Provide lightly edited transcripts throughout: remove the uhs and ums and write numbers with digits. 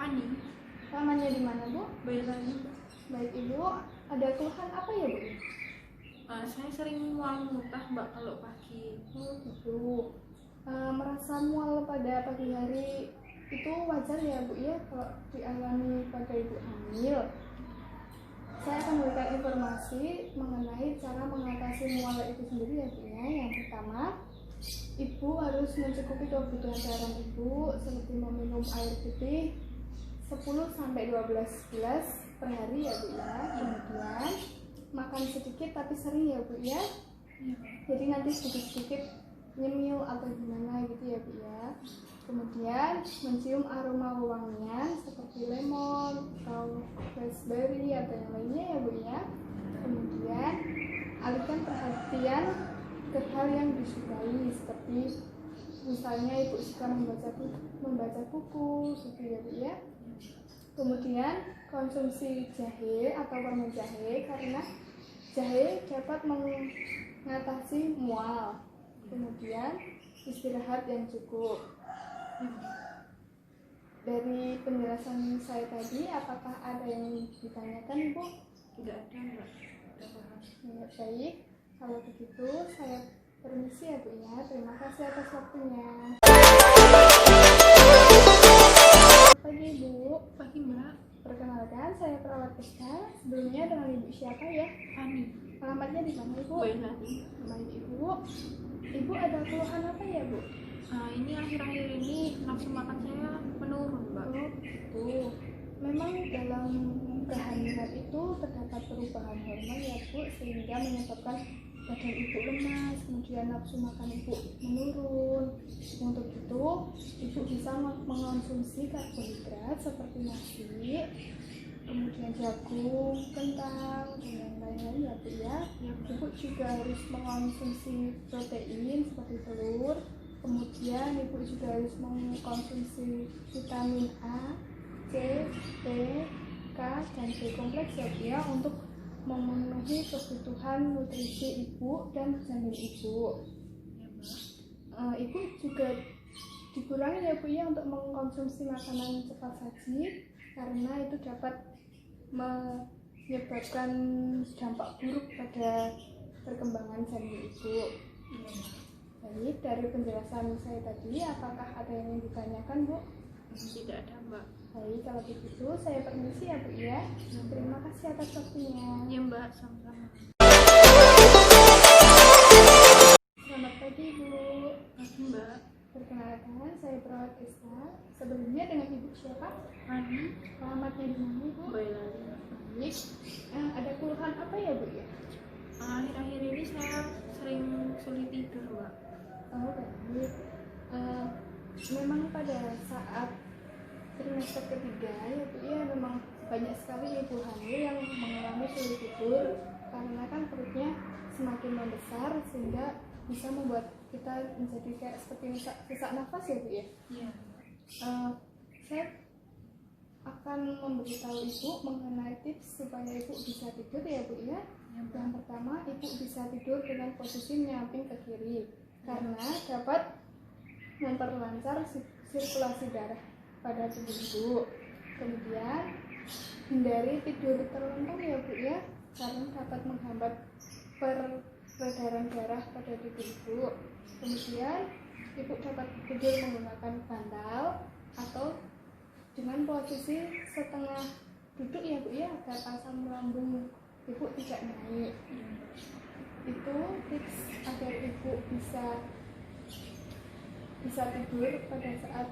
Ani. Namanya di mana, Bu? Boyolali. Baik, Ibu. Ada keluhan apa ya, Bu? Saya sering mual muntah, Mbak, kalau pagi. Oh, gitu. Merasa mual pada pagi hari itu wajar ya, Bu ya, kalau dialami pada ibu hamil. Saya akan memberikan informasi mengenai cara mengatasi mual itu sendiri ya, Bu ya. Yang pertama, Ibu harus mencukupi kebutuhan cairan Ibu seperti meminum air putih 10-12 gelas per hari ya, Bu ya. Kemudian makan sedikit tapi sering ya, Bu ya. Jadi nanti sedikit-sedikit nyemil atau gimana gitu ya, Bu ya. Kemudian mencium aroma wangian seperti lemon atau raspberry atau yang lainnya ya, Bu ya. Kemudian alihkan perhatian ke hal yang disukai seperti misalnya Ibu suka membaca buku gitu ya, Bu ya. Kemudian konsumsi jahe atau permen jahe karena jahe dapat mengatasi mual. Kemudian istirahat yang cukup. Dari penjelasan saya tadi, apakah ada yang ditanyakan, Ibu? Tidak ada, Mbak. Tidak paham. Ya, baik. Kalau begitu saya permisi ya, Bu ya. Terima kasih atas waktunya. Selamat pagi, Bu. Pagi, Mbak. Perkenalkan, saya perawat Eka. Sebelumnya dengan Ibu siapa ya? Ani. Alamatnya di mana, Ibu? Boyolali. Baik, Ibu. Ibu ada keluhan apa ya, Bu? Ini akhir-akhir ini nafsu makan saya menurun, Mbak. Oh, gitu. Memang dalam kehamilan itu terdapat perubahan hormon ya, Bu, sehingga menyebabkan badan Ibu lemas, kemudian nafsu makan Ibu menurun. Untuk itu, Ibu bisa mengonsumsi karbohidrat seperti nasi, kemudian jagung, kentang, dan yang lain-lain ya, Bu ya. Ibu juga harus mengonsumsi protein seperti telur. Kemudian Ibu juga harus mengkonsumsi vitamin A, C, D, K, dan B kompleks ya, Bu ya, untuk memenuhi kebutuhan nutrisi Ibu dan janin Ibu. Ibu juga dikurangi ya, Bu ya, untuk mengkonsumsi makanan cepat saji karena itu dapat menyebabkan dampak buruk pada perkembangan janin Ibu. Baik, dari penjelasan saya tadi, apakah ada yang ditanyakan, Bu? Tidak ada, Mbak. Baik, kalau begitu saya permisi ya, Bu ya. Terima kasih atas waktunya. Ya, Mbak, sama-sama. Selamat pagi, Bu. Pagi, Mbak. Perkenalkan, saya perawat Eka. Sebelumnya dengan Ibu siapa? Ani. Alamatnya di mana, Bu? Boyolali. Baik. Ada keluhan apa ya, Bu ya? Akhir-akhir ini saya sering sulit tidur, Mbak. Oh, baik. Memang pada saat trimester ketiga ya, Bu ya, memang banyak sekali ibu hamil yang mengalami sulit tidur karena kan perutnya semakin membesar sehingga bisa membuat kita menjadi kayak seperti sesak nafas ya, Bu ya. Iya. Saya akan memberitahu Ibu mengenai tips supaya Ibu bisa tidur ya, Bu ya. Yang pertama, Ibu bisa tidur dengan posisi menyamping ke kiri karena dapat memperlancar sirkulasi darah pada tubuh Ibu. Kemudian hindari tidur terlentang ya, Bu ya, karena dapat menghambat peredaran darah pada tubuh Ibu. Kemudian Ibu dapat tidur menggunakan bantal atau dengan posisi setengah duduk ya, Bu ya, agar asam lambung Ibu tidak naik. Itu tips agar Ibu bisa tidur pada saat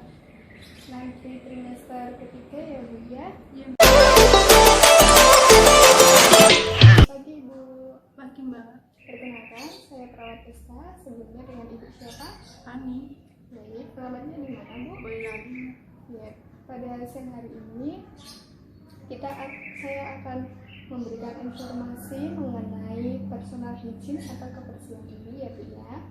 nanti trimester ketiga ya, Bu ya. Pagi, Bu. Pagi, Mbak. Perkenalkan, saya perawat Eka. Sebelumnya dengan Ibu siapa? Ani. Baik, perawatnya di mana, Bu? Boyolali. Ya, pada siang hari ini saya akan memberikan informasi mengenai personal hygiene atau kebersihan diri ya, Bu ya.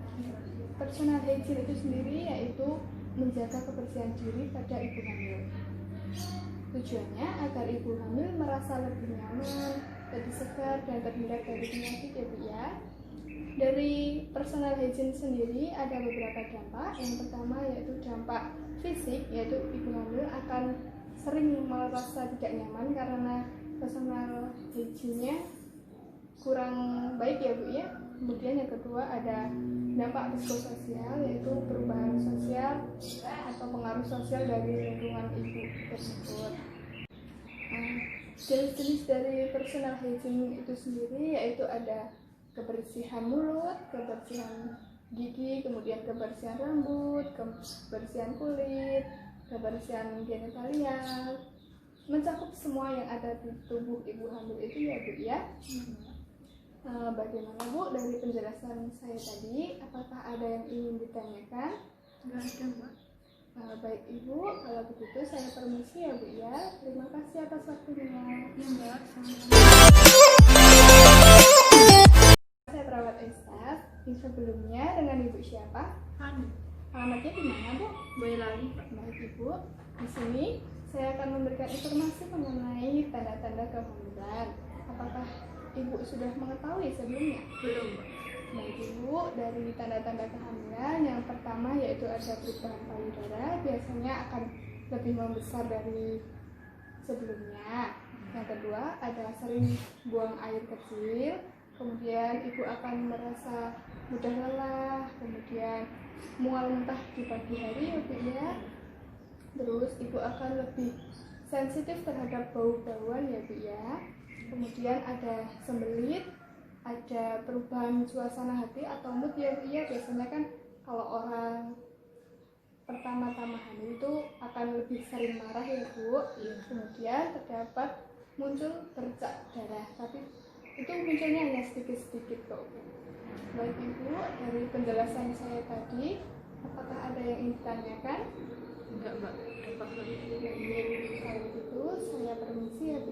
Personal hygiene itu sendiri yaitu menjaga kebersihan diri pada ibu hamil. Tujuannya agar ibu hamil merasa lebih nyaman, lebih segar, dan terhindar dari penyakit ya, Bu ya. Dari personal hygiene sendiri ada beberapa dampak. Yang pertama yaitu dampak fisik, yaitu ibu hamil akan sering merasa tidak nyaman karena personal hygiene-nya kurang baik ya Bu ya. Kemudian yang kedua ada dampak psikososial, yaitu perubahan sosial atau pengaruh sosial dari lingkungan ibu tersebut. Jenis-jenis dari personal hygiene itu sendiri yaitu ada kebersihan mulut, kebersihan gigi, kemudian kebersihan rambut, kebersihan kulit, kebersihan genitalia, mencakup semua yang ada di tubuh ibu hamil itu ya Bu ya. Bagaimana Bu dari penjelasan saya tadi, apakah ada yang ingin ditanyakan? Enggak ada, Mbak. Baik Ibu, kalau begitu saya permisi ya Bu ya. Terima kasih atas waktunya. Iya, Mbak. Saya perawat Estaf. Sebelumnya dengan Ibu siapa? Kan Alamatnya di mana Bu? Boyolali, Pak. Baik Ibu, di sini saya akan memberikan informasi mengenai tanda-tanda kehamilan. Apakah Ibu sudah mengetahui sebelumnya? Belum, Mbak. Baik Ibu, dari tanda-tanda kehamilan yang pertama yaitu ada perubahan payudara, biasanya akan lebih membesar dari sebelumnya. Yang kedua ada sering buang air kecil, kemudian Ibu akan merasa mudah lelah, kemudian mual muntah di pagi hari ya Bu ya. Terus Ibu akan lebih sensitif terhadap bau-bauan ya Bu ya. Kemudian ada sembelit, ada perubahan suasana hati atau mood ya Bu ya. Biasanya kan kalau orang pertama-tama hamil itu akan lebih sering marah ya Bu. Kemudian terdapat muncul bercak darah, tapi itu munculnya hanya sedikit-sedikit kok. Baik Ibu, dari penjelasan saya tadi, apakah ada yang ingin ditanyakan? Enggak, Mbak. Apa lagi? Kalau begitu saya permisi ya Bu